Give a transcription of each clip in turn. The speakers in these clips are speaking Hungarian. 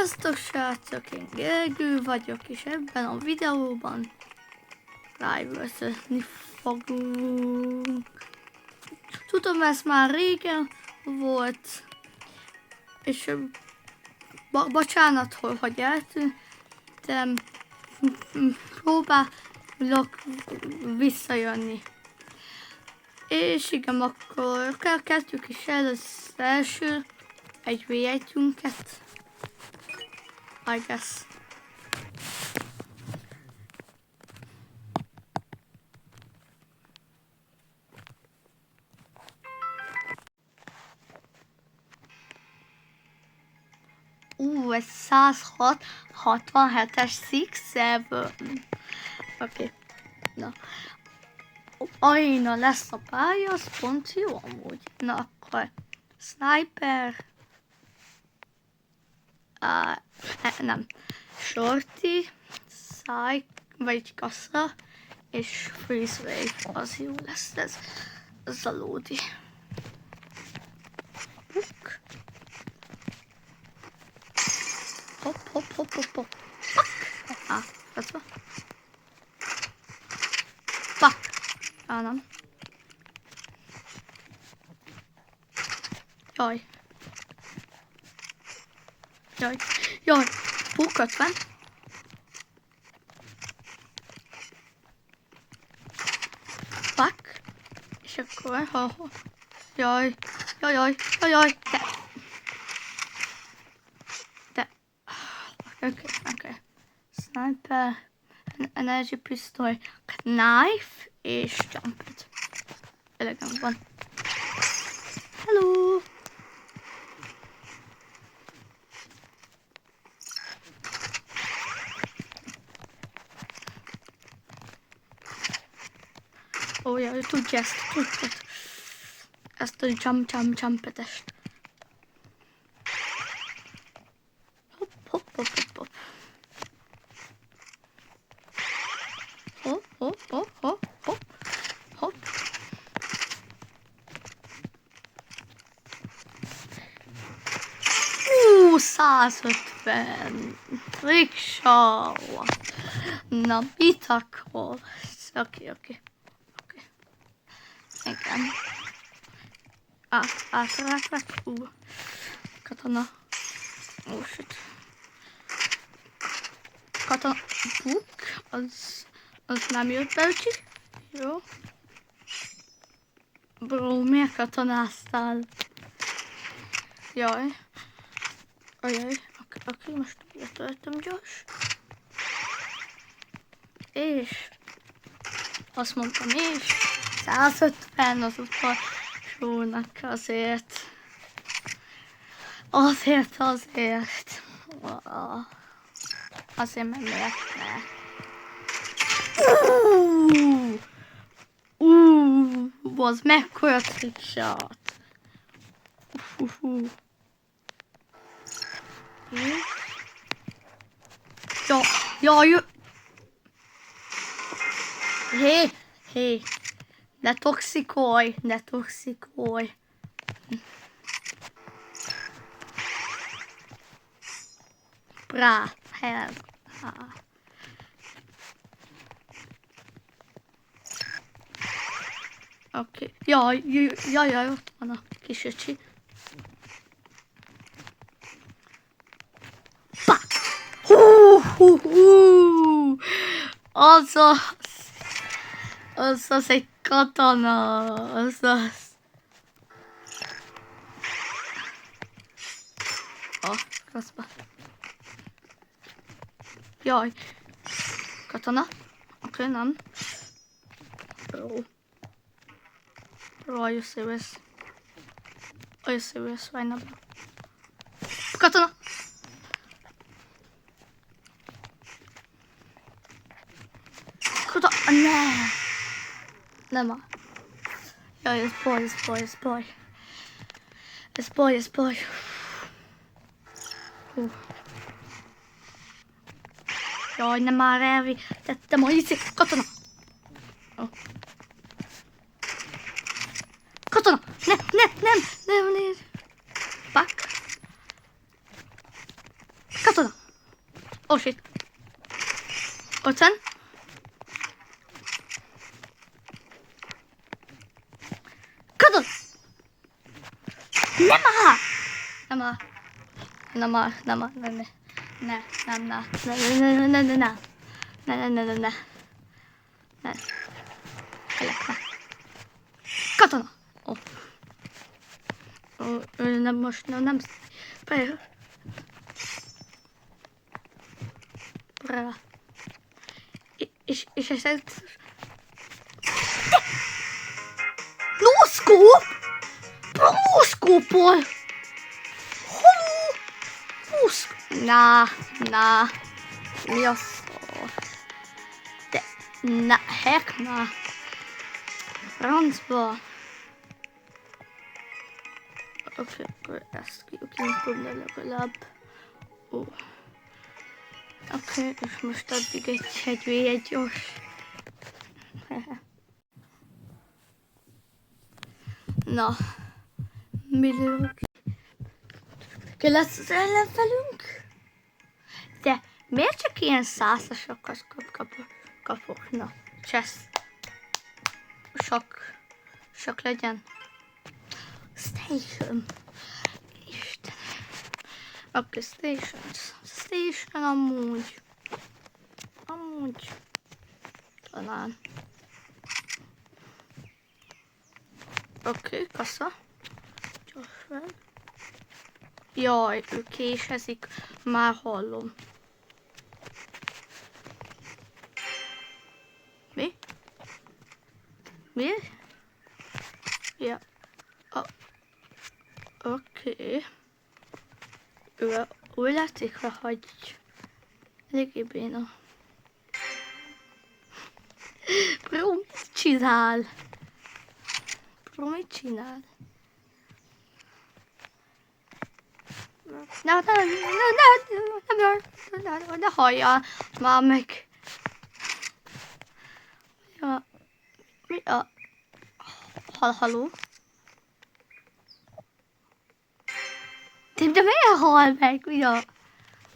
Sziasztok srácok, én Gergő vagyok, és ebben a videóban live-vezetni fogunk. Tudom, ez már régen volt, és bocsánat, hogy eltűntem, próbálok visszajönni. És igen, akkor kezdjük is el az első egy V1-ünket. I guess. Ez 167-es Six Seven. Oké. Na. Arena lesz a pálya, az pont jó amúgy. Na akkor. Sniper. Nem. Shorty. Psych. Vagy kassa. És Freeze Wave. Az jó lesz ez. Ez a lódi. Hopp, hopp, hopp, hopp, hopp. Ez van. Pak. Nem. Jaj. Jaj. Jaj. Buk 50. Pak. És akkor... Jaj. Jaj, jaj, jaj, jaj. Okay. Sniper, energy pistol, knife és jumpet. Elegem van. Hello! Ó, ja, tudja ezt a jumpetest. Hopp. Hopp. 150. Rikshaw. Na, mit akarsz? Oké. Igen. Átlátrak. Katona. Shit. Katona. Buk. Az nem jött be, úgyhogy. Jó. Bro, miért katonáztál? Jaj. Ajaj. Oké, most letöltöm gyors. És azt mondtam és 150 az utolsónak azért. Azért. Azért mert miért ne. Az mekkora trickshot. Ja. Hé. Ne toxikolj. Bra, hell. Oké. Jaj, ott van a kis öcsi. Az egy katona. Az. Közben. Jaj. Katona. Oké, nem. Bro, are you serious? Right now? Katona! Ne! Nem a... Jaj, ez boy. Ez boy. Jaj, nem már elvitettem a katona! Oh. Katona! Nem! Pak! Katona! Oh shit! Och sen? Katona! Katona! Nem most, nem. És ez... Noszkóp! Noszkóppal! Haló! Na. Mi a szar? De... Na, heck, na. Francba. Oké, akkor ezt ki tudni legalább. Oké, és most addig egy gyors. Na, mi lők? Ki lesz az ellenfelünk? De miért csak ilyen százasokat kapok? Na, csesz. Sok legyen. Station. Istenem. Oké, Station amúgy. Talán. Oké, kassa. Gyorsan. Jaj, ő késezik. Már hallom. Mi? Ja. Oké. Ő úgy látszik, hogy eléggé béna. Bro, mit csinál? Ne halljál már meg. Mi a... Halló? De miért hal meg?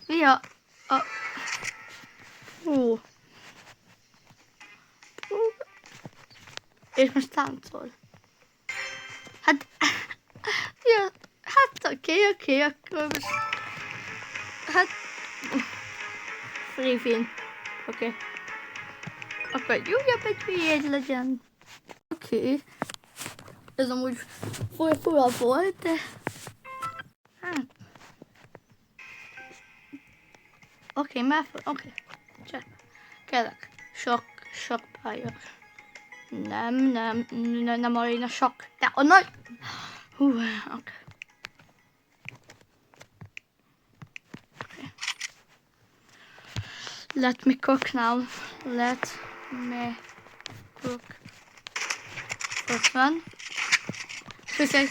Mi a... És most táncol. Hát... Ja, hát oké, akkor most... Hát... Free Oké. Akkor egy újabb egy legyen. Oké. Ez amúgy fura volt, de... Hát... Oké, csak. Kérlek. Sok pálya. Nem arena sok. De a nagy... Oké. Let me cook now. Let me cook. Ott van. Köszönjük.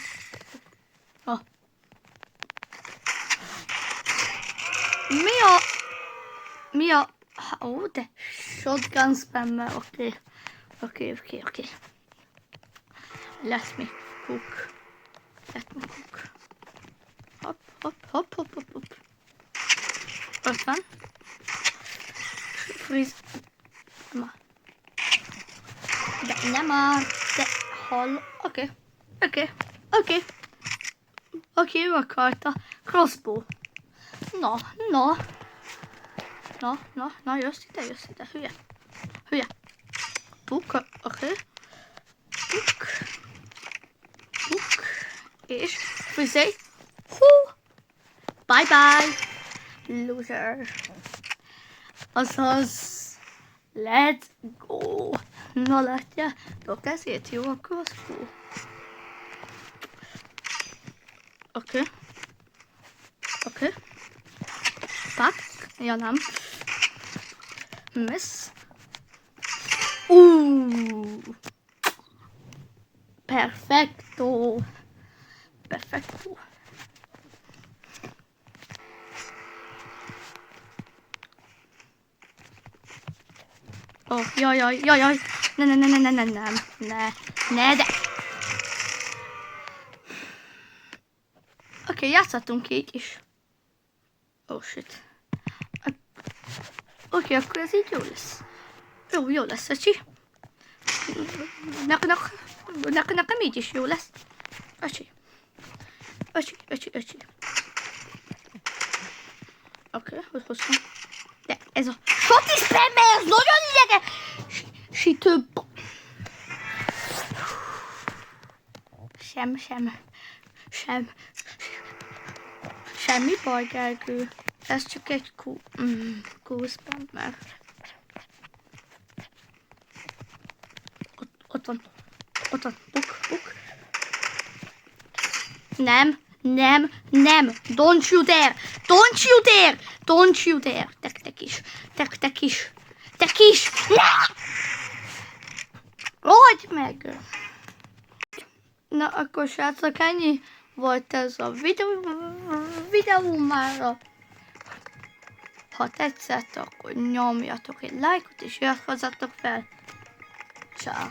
Mi a... de shotgun spammel. Oké. Let me cook. Hopp. Ott van. Freeze. De nem már. De hall. Oké, ő akarta. Crossbow. Na, jössz ide, hülye. Puk, oké. Puk. És fűzé. Bye. Loser. Azaz. Let's go. Na látjátok, ezért jó a crossbow. Oké. Pak. Ja, nem. Miss. Perfecto. Oh, jaj. Ne, de. Oké, játszhatunk így is. Oh shit. Oké, akkor ez így jó lesz. Jó lesz, öcsi. Nekem így is jó lesz. Öcsi. Oké, hogy hozzám. De ez a Shorty spammer, ez nagyon lényeges. Több. Semmi baj, Gergő. Ez csak egy cool spammer. Ott van. Buk. Nem. Don't you dare. Tek is. Hogy meg? Na, akkor srácok, ennyi volt ez a videó mára. Ha tetszett, akkor nyomjatok egy lájkot és iratkozzatok fel. Ciao.